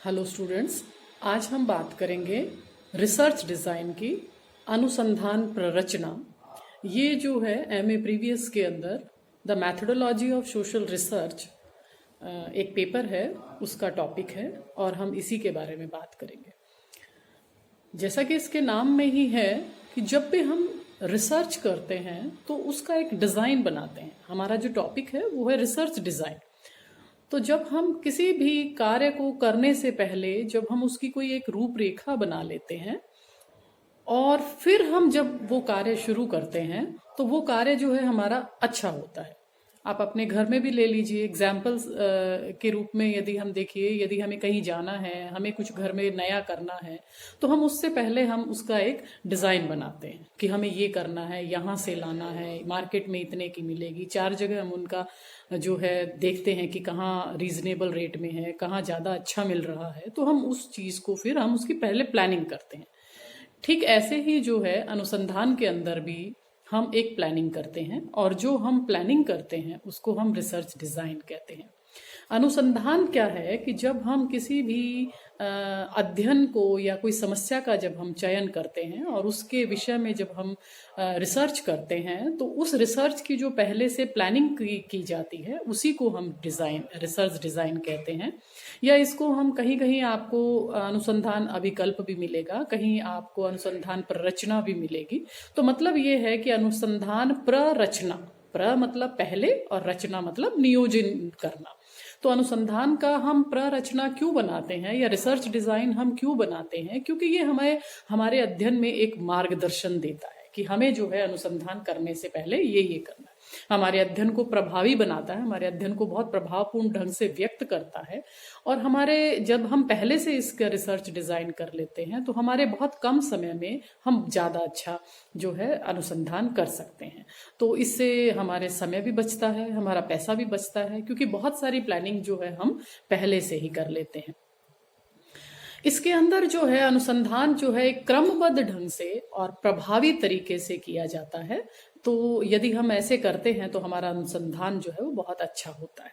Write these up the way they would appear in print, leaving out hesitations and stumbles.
Hello students, आज हम बात करेंगे रिसर्च डिज़ाइन की अनुसंधान प्ररचना। ये जो है एमए प्रीवियस के अंदर the methodology of social research एक पेपर है, उसका टॉपिक है और हम इसी के बारे में बात करेंगे। जैसा कि इसके नाम में ही है कि जब भी हम रिसर्च करते हैं तो उसका एक डिज़ाइन बनाते हैं। हमारा जो टॉपिक है वो है रिसर्च डिज़ाइन। तो जब हम किसी भी कार्य को करने से पहले जब हम उसकी कोई एक रूपरेखा बना लेते हैं और फिर हम जब वो कार्य शुरू करते हैं तो वो कार्य जो है हमारा अच्छा होता है। आप अपने घर में भी ले लीजिए एग्जाम्पल्स के रूप में। यदि हम देखिए, यदि हमें कहीं जाना है, हमें कुछ घर में नया करना है, तो हम उससे पहले हम उसका एक डिज़ाइन बनाते हैं कि हमें ये करना है, यहाँ से लाना है, मार्केट में इतने की मिलेगी। 4 जगह हम उनका जो है देखते हैं कि कहाँ रीजनेबल रेट में है, कहाँ ज़्यादा अच्छा मिल रहा है, तो हम उस चीज़ को फिर हम उसकी पहले प्लानिंग करते हैं। ठीक ऐसे ही जो है अनुसंधान के अंदर भी हम एक प्लानिंग करते हैं और जो हम प्लानिंग करते हैं उसको हम रिसर्च डिज़ाइन कहते हैं। अनुसंधान क्या है कि जब हम किसी भी अध्ययन को या कोई समस्या का जब हम चयन करते हैं और उसके विषय में जब हम रिसर्च करते हैं तो उस रिसर्च की जो पहले से प्लानिंग की जाती है उसी को हम रिसर्च डिज़ाइन कहते हैं। या इसको हम कहीं कहीं आपको अनुसंधान अभिकल्प भी मिलेगा, कहीं आपको अनुसंधान प्ररचना भी मिलेगी। तो मतलब ये है कि अनुसंधान प्ररचना, प्र मतलब पहले और रचना मतलब नियोजन करना। तो अनुसंधान का हम प्ररचना क्यों बनाते हैं या रिसर्च डिजाइन हम क्यों बनाते हैं? क्योंकि ये हमें हमारे अध्ययन में एक मार्गदर्शन देता है कि हमें जो है अनुसंधान करने से पहले ये करना है। हमारे अध्ययन को प्रभावी बनाता है, हमारे अध्ययन को बहुत प्रभावपूर्ण ढंग से व्यक्त करता है। और हमारे जब हम पहले से इसका रिसर्च डिजाइन कर लेते हैं तो हमारे बहुत कम समय में हम ज़्यादा अच्छा जो है अनुसंधान कर सकते हैं। तो इससे हमारे समय भी बचता है, हमारा पैसा भी बचता है, क्योंकि बहुत सारी प्लानिंग जो है हम पहले से ही कर लेते हैं। इसके अंदर जो है अनुसंधान जो है एक क्रमबद्ध ढंग से और प्रभावी तरीके से किया जाता है। तो यदि हम ऐसे करते हैं तो हमारा अनुसंधान जो है वो बहुत अच्छा होता है।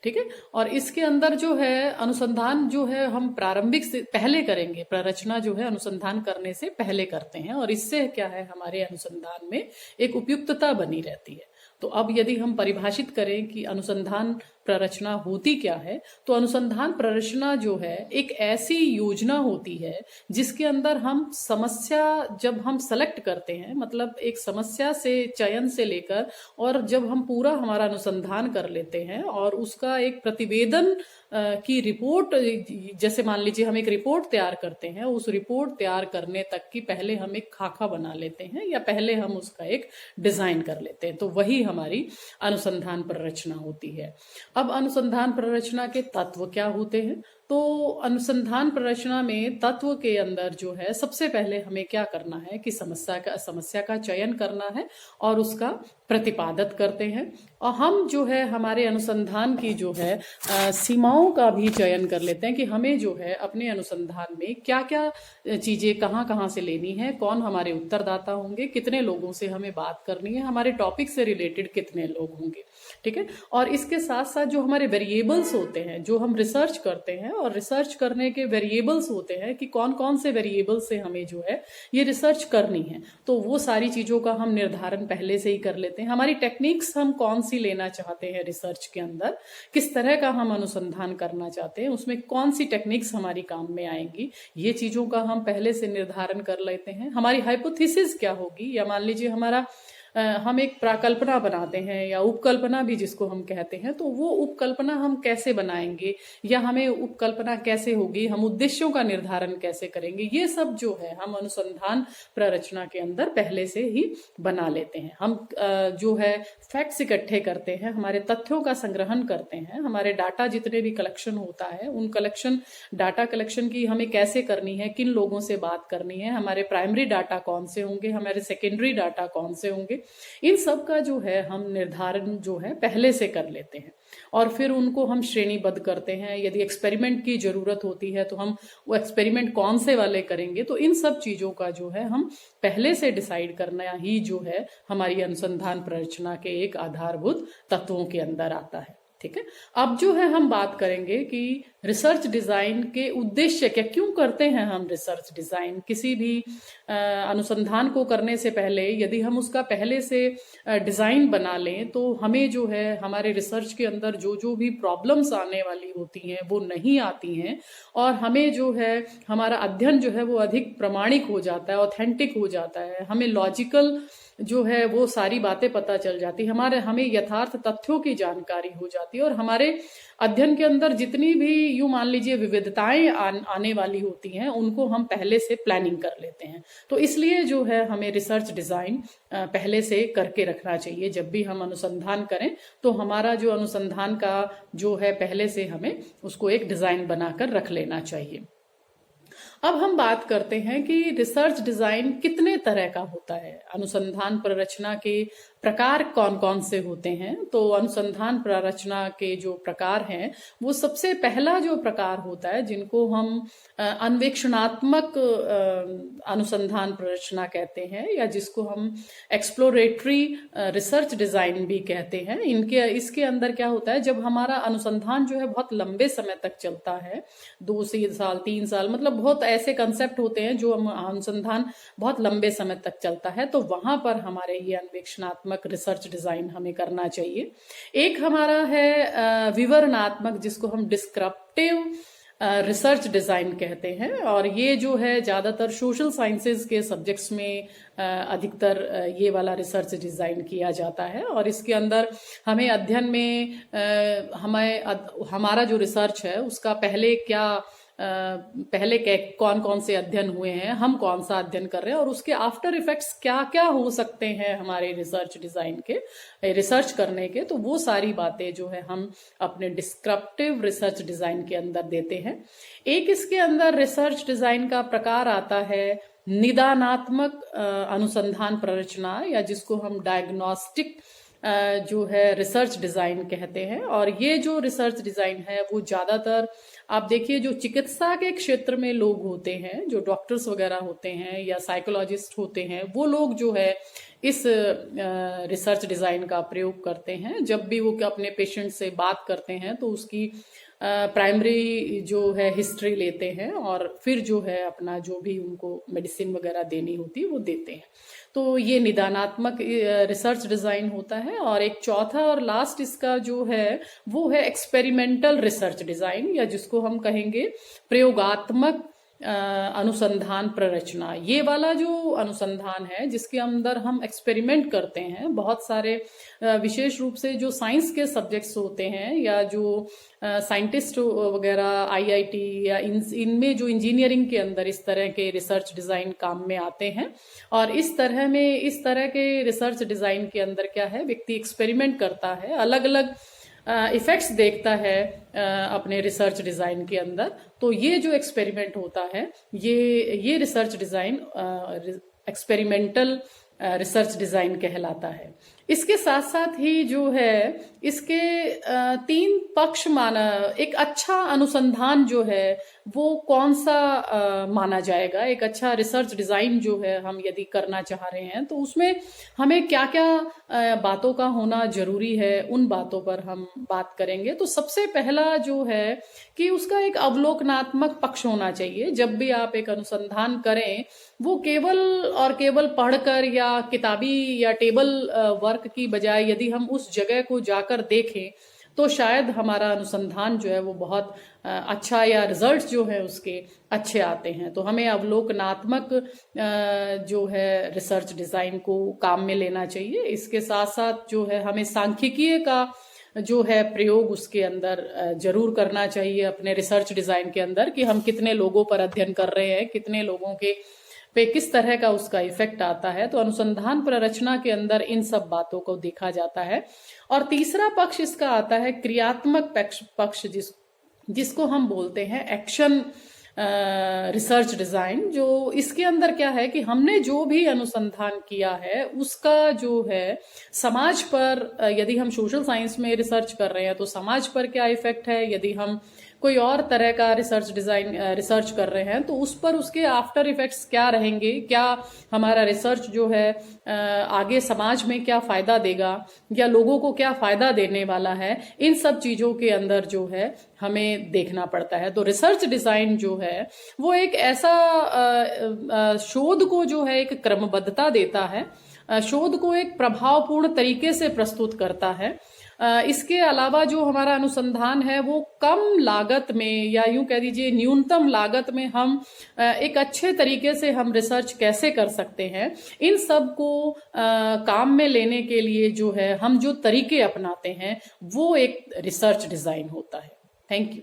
ठीक है। और इसके अंदर जो है अनुसंधान जो है हम प्रारंभिक से पहले करेंगे, प्ररचना जो है अनुसंधान करने से पहले करते हैं और इससे क्या है हमारे अनुसंधान में एक उपयुक्तता बनी रहती है। तो अब यदि हम परिभाषित करें कि अनुसंधान प्ररचना होती क्या है, तो अनुसंधान प्ररचना जो है एक ऐसी योजना होती है जिसके अंदर हम समस्या जब हम सेलेक्ट करते हैं, मतलब एक समस्या से चयन से लेकर और जब हम पूरा हमारा अनुसंधान कर लेते हैं और उसका एक प्रतिवेदन की रिपोर्ट, जैसे मान लीजिए हम एक रिपोर्ट तैयार करते हैं, उस रिपोर्ट तैयार करने तक की पहले हम एक खाका बना लेते हैं या पहले हम उसका एक डिजाइन कर लेते हैं। तो वही हमारी अनुसंधान प्ररचना होती है। अब अनुसंधान प्ररचना के तत्व क्या होते हैं? तो अनुसंधान प्ररचना में तत्व के अंदर जो है सबसे पहले हमें क्या करना है कि समस्या का चयन करना है और उसका प्रतिपादित करते हैं। और हम जो है हमारे अनुसंधान की जो है सीमाओं का भी चयन कर लेते हैं कि हमें जो है अपने अनुसंधान में क्या क्या चीजें कहाँ कहाँ से लेनी है, कौन हमारे उत्तरदाता होंगे, कितने लोगों से हमें बात करनी है, हमारे टॉपिक से रिलेटेड कितने लोग होंगे। ठीक है। और इसके साथ साथ जो हमारे वेरिएबल्स होते हैं, जो हम रिसर्च करते हैं और रिसर्च करने के वेरिएबल्स होते हैं कि कौन कौन से वेरिएबल से हमें जो है ये रिसर्च करनी है, तो वो सारी चीजों का हम निर्धारण पहले से ही कर लेते हैं। हमारी टेक्निक्स हम कौन सी लेना चाहते हैं रिसर्च के अंदर, किस तरह का हम अनुसंधान करना चाहते हैं, उसमें कौन सी टेक्निक्स हमारी काम में आएंगी, ये चीजों का हम पहले से निर्धारण कर लेते हैं। हमारी हाइपोथेसिस क्या होगी, या मान लीजिए हम एक प्राकल्पना बनाते हैं या उपकल्पना भी जिसको हम कहते हैं, तो वो उपकल्पना हम कैसे बनाएंगे या हमें उपकल्पना कैसे होगी, हम उद्देश्यों का निर्धारण कैसे करेंगे, ये सब जो है हम अनुसंधान प्ररचना के अंदर पहले से ही बना लेते हैं। हम जो है फैक्ट्स इकट्ठे करते हैं, हमारे तथ्यों का संग्रहण करते हैं, हमारे डाटा जितने भी कलेक्शन होता है उन डाटा कलेक्शन की हमें कैसे करनी है, किन लोगों से बात करनी है, हमारे प्राइमरी डाटा कौन से होंगे, हमारे सेकेंडरी डाटा कौन से होंगे, इन सब का जो है हम निर्धारण जो है पहले से कर लेते हैं। और फिर उनको हम श्रेणीबद्ध करते हैं। यदि एक्सपेरिमेंट की जरूरत होती है तो हम वो एक्सपेरिमेंट कौन से वाले करेंगे, तो इन सब चीजों का जो है हम पहले से डिसाइड करना ही जो है हमारी अनुसंधान प्ररचना के एक आधारभूत तत्वों के अंदर आता है। ठीक है। अब जो है हम बात करेंगे कि रिसर्च डिजाइन के उद्देश्य क्या, क्यों करते हैं हम रिसर्च डिजाइन। किसी भी अनुसंधान को करने से पहले यदि हम उसका पहले से डिजाइन बना लें तो हमें जो है हमारे रिसर्च के अंदर जो जो भी प्रॉब्लम्स आने वाली होती हैं वो नहीं आती हैं, और हमें जो है हमारा अध्ययन जो है वो अधिक प्रामाणिक हो जाता है, ऑथेंटिक हो जाता है, हमें लॉजिकल जो है वो सारी बातें पता चल जाती, हमें यथार्थ तथ्यों की जानकारी हो जाती है, और हमारे अध्ययन के अंदर जितनी भी यूं मान लीजिए विविधताएं आने वाली होती हैं उनको हम पहले से प्लानिंग कर लेते हैं। तो इसलिए जो है हमें रिसर्च डिजाइन पहले से करके रखना चाहिए। जब भी हम अनुसंधान करें तो हमारा जो अनुसंधान का जो है पहले से हमें उसको एक डिजाइन बनाकर रख लेना चाहिए। अब हम बात करते हैं कि रिसर्च डिजाइन कितने तरह का होता है, अनुसंधान प्ररचना के प्रकार कौन कौन से होते हैं। तो अनुसंधान प्ररचना के जो प्रकार हैं वो सबसे पहला जो प्रकार होता है जिनको हम अन्वेषणात्मक अनुसंधान प्ररचना कहते हैं, या जिसको हम एक्सप्लोरेटरी रिसर्च डिजाइन भी कहते हैं। इसके अंदर क्या होता है, जब हमारा अनुसंधान जो है बहुत लंबे समय तक चलता है, 2 साल 3 साल, मतलब बहुत ऐसे कंसेप्ट होते हैं जो हम अनुसंधान बहुत लंबे समय तक चलता है, तो वहां पर हमारे ये अन्वेषणात्मक रिसर्च डिजाइन हमें करना चाहिए। एक हमारा है विवरणात्मक, जिसको हम डिस्क्रिप्टिव रिसर्च डिजाइन कहते हैं, और ये जो है ज्यादातर सोशल साइंसेज के सब्जेक्ट्स में अधिकतर ये वाला रिसर्च डिजाइन किया जाता है। और इसके अंदर हमें अध्ययन में हमारा जो रिसर्च है उसका पहले कौन कौन से अध्ययन हुए हैं, हम कौन सा अध्ययन कर रहे हैं, और उसके आफ्टर इफेक्ट्स क्या क्या हो सकते हैं हमारे रिसर्च डिजाइन के, रिसर्च करने के, तो वो सारी बातें जो है हम अपने डिस्क्रिप्टिव रिसर्च डिजाइन के अंदर देते हैं। एक इसके अंदर रिसर्च डिजाइन का प्रकार आता है निदानात्मक अनुसंधान प्ररचना, या जिसको हम डायग्नोस्टिक जो है रिसर्च डिजाइन कहते हैं। और ये जो रिसर्च डिजाइन है वो ज्यादातर आप देखिए जो चिकित्सा के क्षेत्र में लोग होते हैं, जो डॉक्टर्स वगैरह होते हैं या साइकोलॉजिस्ट होते हैं, वो लोग जो है इस रिसर्च डिजाइन का प्रयोग करते हैं। जब भी वो अपने पेशेंट से बात करते हैं तो उसकी प्राइमरी जो है हिस्ट्री लेते हैं, और फिर जो है अपना जो भी उनको मेडिसिन वगैरह देनी होती है वो देते हैं। तो ये निदानात्मक रिसर्च डिजाइन होता है। और एक चौथा और लास्ट इसका जो है वो है एक्सपेरिमेंटल रिसर्च डिजाइन, या जिसको हम कहेंगे प्रयोगात्मक अनुसंधान प्ररचना। ये वाला जो अनुसंधान है जिसके अंदर हम एक्सपेरिमेंट करते हैं, बहुत सारे विशेष रूप से जो साइंस के सब्जेक्ट्स होते हैं या जो साइंटिस्ट वगैरह IIT या इनमें जो इंजीनियरिंग के अंदर इस तरह के रिसर्च डिजाइन काम में आते हैं। और इस तरह के रिसर्च डिजाइन के अंदर क्या है, व्यक्ति एक्सपेरिमेंट करता है, अलग अलग इफेक्ट्स देखता है अपने रिसर्च डिजाइन के अंदर। तो ये जो एक्सपेरिमेंट होता है ये research design experimental research design कहलाता है। इसके साथ साथ ही जो है इसके 3 पक्ष माना, एक अच्छा अनुसंधान जो है वो कौन सा माना जाएगा, एक अच्छा रिसर्च डिजाइन जो है हम यदि करना चाह रहे हैं तो उसमें हमें क्या क्या बातों का होना जरूरी है, उन बातों पर हम बात करेंगे। तो सबसे पहला जो है कि उसका एक अवलोकनात्मक पक्ष होना चाहिए। जब भी आप एक अनुसंधान करें वो केवल पढ़कर या किताबी या टेबल वर्क की बजाय यदि हम उस जगह को जाकर देखें तो शायद हमारा अनुसंधान जो है वो बहुत अच्छा, या रिजल्ट जो है उसके अच्छे आते हैं। तो हमें अवलोकनात्मक जो है रिसर्च डिजाइन को काम में लेना चाहिए। इसके साथ साथ जो है हमें सांख्यिकीय का जो है प्रयोग उसके अंदर जरूर करना चाहिए अपने रिसर्च डिजाइन के अंदर, कि हम कितने लोगों पर अध्ययन कर रहे हैं, कितने लोगों के पे किस तरह का उसका इफेक्ट आता है। तो अनुसंधान प्ररचना के अंदर इन सब बातों को देखा जाता है। और तीसरा पक्ष इसका आता है क्रियात्मक पक्ष, जिसको हम बोलते हैं एक्शन रिसर्च डिजाइन, जो इसके अंदर क्या है कि हमने जो भी अनुसंधान किया है उसका जो है समाज पर, यदि हम सोशल साइंस में रिसर्च कर रहे हैं तो समाज पर क्या इफेक्ट है, यदि हम कोई और तरह का रिसर्च कर रहे हैं तो उस पर उसके आफ्टर इफेक्ट्स क्या रहेंगे, क्या हमारा रिसर्च जो है आगे समाज में क्या फायदा देगा या लोगों को क्या फायदा देने वाला है, इन सब चीजों के अंदर जो है हमें देखना पड़ता है। तो रिसर्च डिजाइन जो है वो एक ऐसा शोध को जो है एक क्रमबद्धता देता है, शोध को एक प्रभावपूर्ण तरीके से प्रस्तुत करता है। इसके अलावा जो हमारा अनुसंधान है वो कम लागत में, या यूं कह दीजिए न्यूनतम लागत में, हम एक अच्छे तरीके से हम रिसर्च कैसे कर सकते हैं, इन सब को काम में लेने के लिए जो है हम जो तरीके अपनाते हैं वो एक रिसर्च डिजाइन होता है। Thank you.